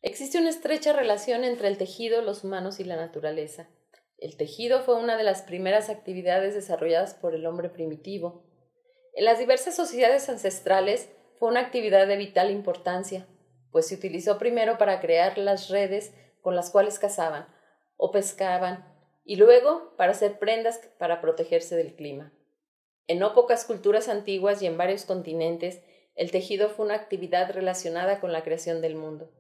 Existe una estrecha relación entre el tejido, los humanos y la naturaleza. El tejido fue una de las primeras actividades desarrolladas por el hombre primitivo. En las diversas sociedades ancestrales fue una actividad de vital importancia, pues se utilizó primero para crear las redes con las cuales cazaban o pescaban y luego para hacer prendas para protegerse del clima. En no pocas culturas antiguas y en varios continentes, el tejido fue una actividad relacionada con la creación del mundo.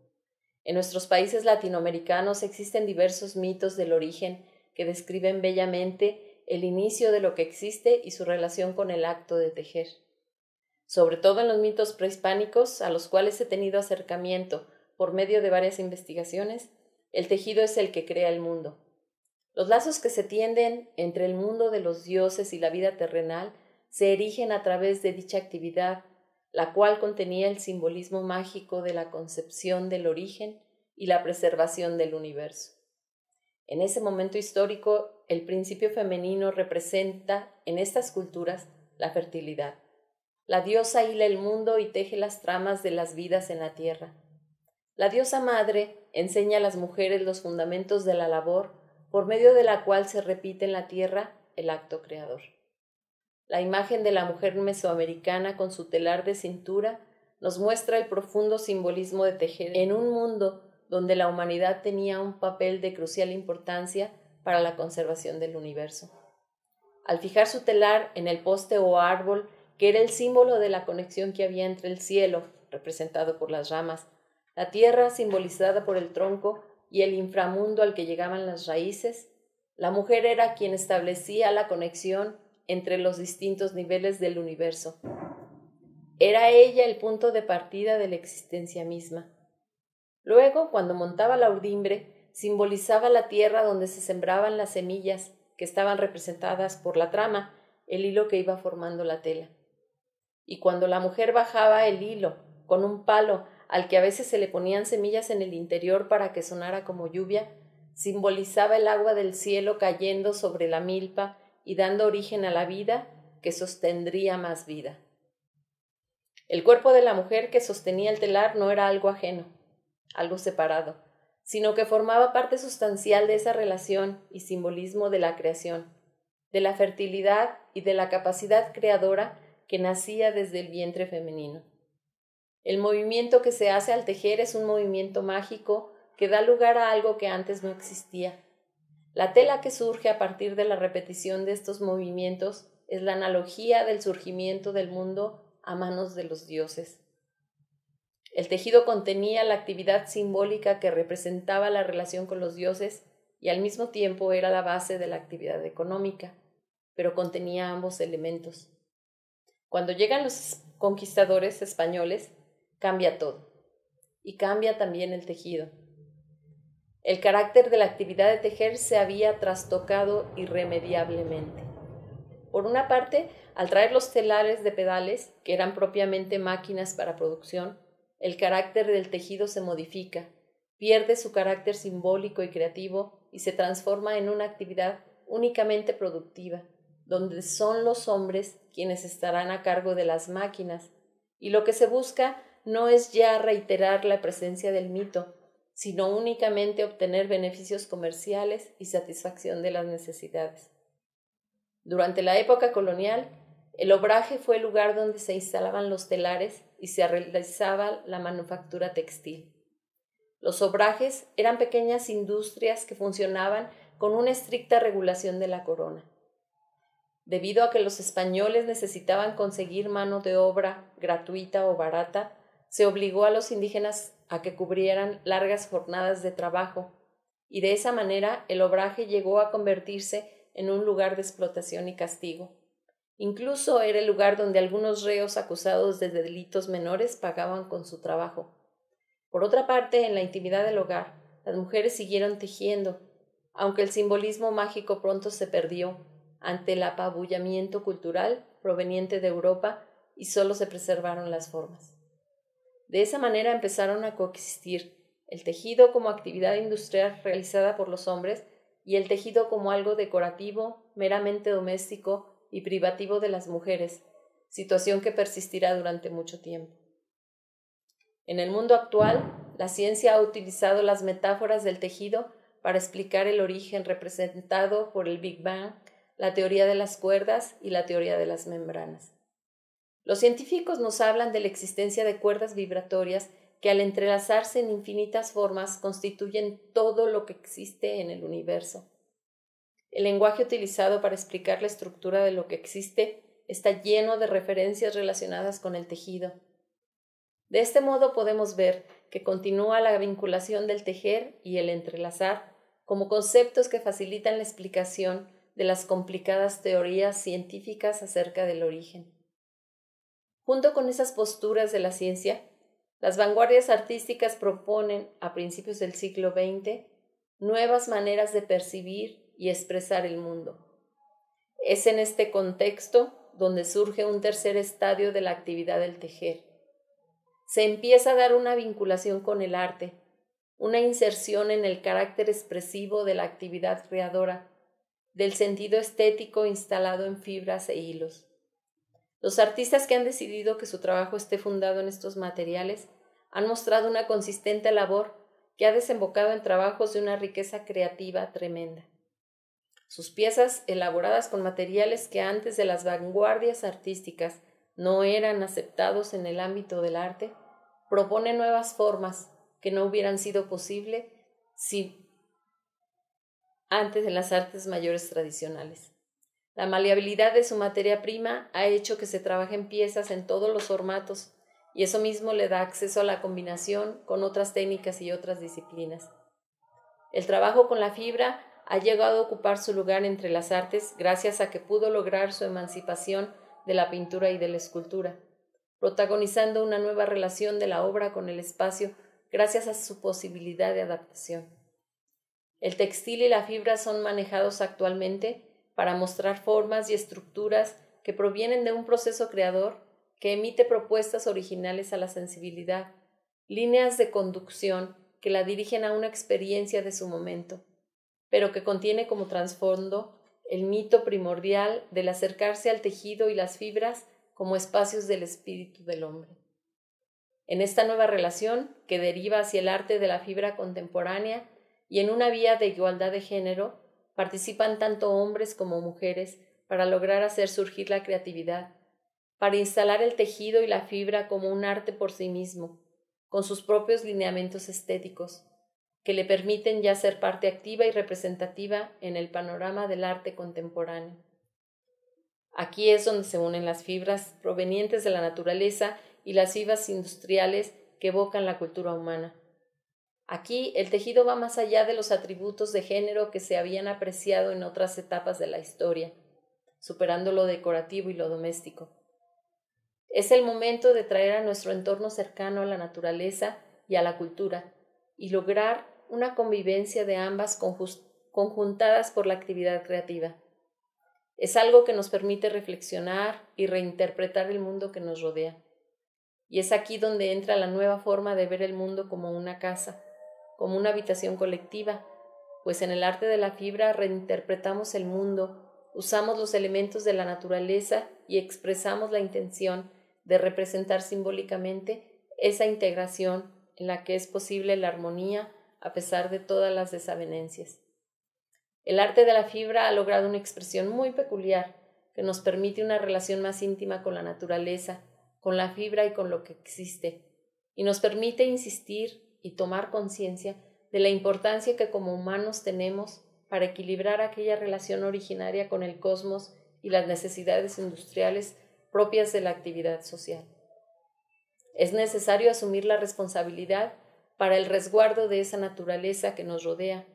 En nuestros países latinoamericanos existen diversos mitos del origen que describen bellamente el inicio de lo que existe y su relación con el acto de tejer. Sobre todo en los mitos prehispánicos, a los cuales he tenido acercamiento por medio de varias investigaciones, el tejido es el que crea el mundo. Los lazos que se tienden entre el mundo de los dioses y la vida terrenal se erigen a través de dicha actividad, la cual contenía el simbolismo mágico de la concepción del origen y la preservación del universo. En ese momento histórico, el principio femenino representa, en estas culturas, la fertilidad. La diosa hila el mundo y teje las tramas de las vidas en la tierra. La diosa madre enseña a las mujeres los fundamentos de la labor, por medio de la cual se repite en la tierra el acto creador. La imagen de la mujer mesoamericana con su telar de cintura nos muestra el profundo simbolismo de tejer en un mundo donde la humanidad tenía un papel de crucial importancia para la conservación del universo. Al fijar su telar en el poste o árbol, que era el símbolo de la conexión que había entre el cielo, representado por las ramas, la tierra, simbolizada por el tronco, y el inframundo al que llegaban las raíces, la mujer era quien establecía la conexión entre los distintos niveles del universo. Era ella el punto de partida de la existencia misma. Luego, cuando montaba la urdimbre, simbolizaba la tierra donde se sembraban las semillas, que estaban representadas por la trama, el hilo que iba formando la tela. Y cuando la mujer bajaba el hilo con un palo al que a veces se le ponían semillas en el interior para que sonara como lluvia, simbolizaba el agua del cielo cayendo sobre la milpa y dando origen a la vida que sostendría más vida. El cuerpo de la mujer que sostenía el telar no era algo ajeno, algo separado, sino que formaba parte sustancial de esa relación y simbolismo de la creación, de la fertilidad y de la capacidad creadora que nacía desde el vientre femenino. El movimiento que se hace al tejer es un movimiento mágico que da lugar a algo que antes no existía. La tela que surge a partir de la repetición de estos movimientos es la analogía del surgimiento del mundo a manos de los dioses. El tejido contenía la actividad simbólica que representaba la relación con los dioses y al mismo tiempo era la base de la actividad económica, pero contenía ambos elementos. Cuando llegan los conquistadores españoles, cambia todo, y cambia también el tejido. El carácter de la actividad de tejer se había trastocado irremediablemente. Por una parte, al traer los telares de pedales, que eran propiamente máquinas para producción, el carácter del tejido se modifica, pierde su carácter simbólico y creativo y se transforma en una actividad únicamente productiva, donde son los hombres quienes estarán a cargo de las máquinas, y lo que se busca no es ya reiterar la presencia del mito, sino únicamente obtener beneficios comerciales y satisfacción de las necesidades. Durante la época colonial, el obraje fue el lugar donde se instalaban los telares y se realizaba la manufactura textil. Los obrajes eran pequeñas industrias que funcionaban con una estricta regulación de la corona. Debido a que los españoles necesitaban conseguir mano de obra gratuita o barata, se obligó a los indígenas a que cubrieran largas jornadas de trabajo, y de esa manera el obraje llegó a convertirse en un lugar de explotación y castigo. Incluso era el lugar donde algunos reos acusados de delitos menores pagaban con su trabajo. Por otra parte, en la intimidad del hogar, las mujeres siguieron tejiendo, aunque el simbolismo mágico pronto se perdió ante el apabullamiento cultural proveniente de Europa y solo se preservaron las formas. De esa manera empezaron a coexistir el tejido como actividad industrial realizada por los hombres y el tejido como algo decorativo, meramente doméstico y privativo de las mujeres, situación que persistirá durante mucho tiempo. En el mundo actual, la ciencia ha utilizado las metáforas del tejido para explicar el origen representado por el Big Bang, la teoría de las cuerdas y la teoría de las membranas. Los científicos nos hablan de la existencia de cuerdas vibratorias que al entrelazarse en infinitas formas constituyen todo lo que existe en el universo. El lenguaje utilizado para explicar la estructura de lo que existe está lleno de referencias relacionadas con el tejido. De este modo podemos ver que continúa la vinculación del tejer y el entrelazar como conceptos que facilitan la explicación de las complicadas teorías científicas acerca del origen. Junto con esas posturas de la ciencia, las vanguardias artísticas proponen, a principios del siglo XX, nuevas maneras de percibir y expresar el mundo. Es en este contexto donde surge un tercer estadio de la actividad del tejer. Se empieza a dar una vinculación con el arte, una inserción en el carácter expresivo de la actividad creadora, del sentido estético instalado en fibras e hilos. Los artistas que han decidido que su trabajo esté fundado en estos materiales han mostrado una consistente labor que ha desembocado en trabajos de una riqueza creativa tremenda. Sus piezas, elaboradas con materiales que antes de las vanguardias artísticas no eran aceptados en el ámbito del arte, proponen nuevas formas que no hubieran sido posibles si antes de las artes mayores tradicionales. La maleabilidad de su materia prima ha hecho que se trabajen piezas en todos los formatos y eso mismo le da acceso a la combinación con otras técnicas y otras disciplinas. El trabajo con la fibra ha llegado a ocupar su lugar entre las artes gracias a que pudo lograr su emancipación de la pintura y de la escultura, protagonizando una nueva relación de la obra con el espacio gracias a su posibilidad de adaptación. El textil y la fibra son manejados actualmente para mostrar formas y estructuras que provienen de un proceso creador que emite propuestas originales a la sensibilidad, líneas de conducción que la dirigen a una experiencia de su momento, pero que contiene como trasfondo el mito primordial del acercarse al tejido y las fibras como espacios del espíritu del hombre. En esta nueva relación, que deriva hacia el arte de la fibra contemporánea y en una vía de igualdad de género, participan tanto hombres como mujeres para lograr hacer surgir la creatividad, para instalar el tejido y la fibra como un arte por sí mismo, con sus propios lineamientos estéticos, que le permiten ya ser parte activa y representativa en el panorama del arte contemporáneo. Aquí es donde se unen las fibras provenientes de la naturaleza y las fibras industriales que evocan la cultura humana. Aquí el tejido va más allá de los atributos de género que se habían apreciado en otras etapas de la historia, superando lo decorativo y lo doméstico. Es el momento de traer a nuestro entorno cercano a la naturaleza y a la cultura y lograr una convivencia de ambas conjuntadas por la actividad creativa. Es algo que nos permite reflexionar y reinterpretar el mundo que nos rodea. Y es aquí donde entra la nueva forma de ver el mundo como una casa, como una habitación colectiva, pues en el arte de la fibra reinterpretamos el mundo, usamos los elementos de la naturaleza y expresamos la intención de representar simbólicamente esa integración en la que es posible la armonía a pesar de todas las desavenencias. El arte de la fibra ha logrado una expresión muy peculiar que nos permite una relación más íntima con la naturaleza, con la fibra y con lo que existe, y nos permite insistir y tomar conciencia de la importancia que como humanos tenemos para equilibrar aquella relación originaria con el cosmos y las necesidades industriales propias de la actividad social. Es necesario asumir la responsabilidad para el resguardo de esa naturaleza que nos rodea,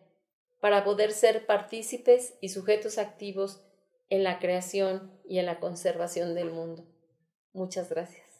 para poder ser partícipes y sujetos activos en la creación y en la conservación del mundo. Muchas gracias.